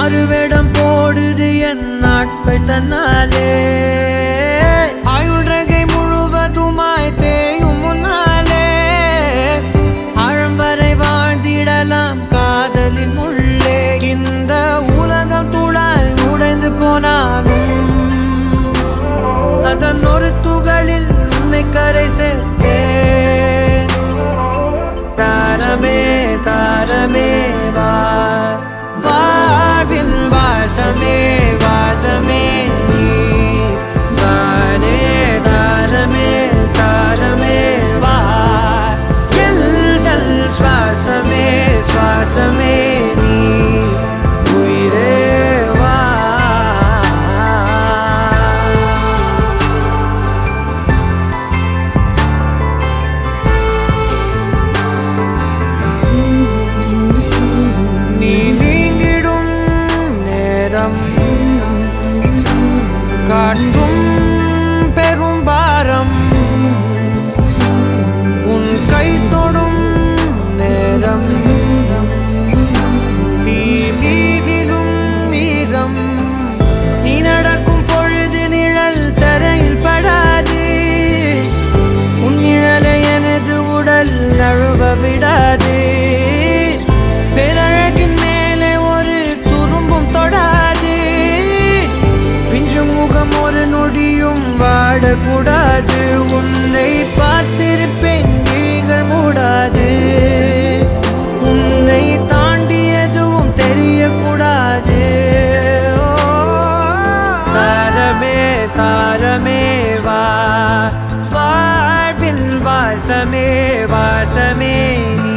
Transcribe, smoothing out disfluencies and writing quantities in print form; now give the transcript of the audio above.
மாறுவேடம் போடுது என் நாட்கள் தன்னாலே ஆயுள்ரகை முழுவதுமாய் தேயும் முன்னாலே ஆழம் வரை வாழ்ந்திடலாம் காதலின் உள்ளே இந்த உலகம் துளாய் உடைந்து போனாலும் அதன் ஒரு துகளில் உன்னை கரை சேர்த்தேன் தாரமே தாரமே வா வாழ்வின் வாசமே வாசமே நீ தானே தாரமே தாரமே வா எல்தல் சுவாசமே சுவாசமே நீ உயிரே வா நீ நீங்கிடும் நேரம் காட்டும் பெரும் பாரம் உன் கை தொடும் நேரம் தீ மீதிலும் வீரம் நீ நடக்கும் பொழுது நிழல் தரையில் படாது உன் நிழலை எனது உடல் நழுவ விடாது பேரழகின் மேலே ஒரு துரும்பும் தொடாது பிஞ்சு முகம் ஒரு நொடியும் வாடக்கூடாது உன்னை பார்த்திருப்பேன் விழிகள் மூடாது உன்னை தாண்டி எதுவும் தெரியக்கூடாது தாரமே தாரமே வா வாழ்வின் வாசமே வாசமே நீ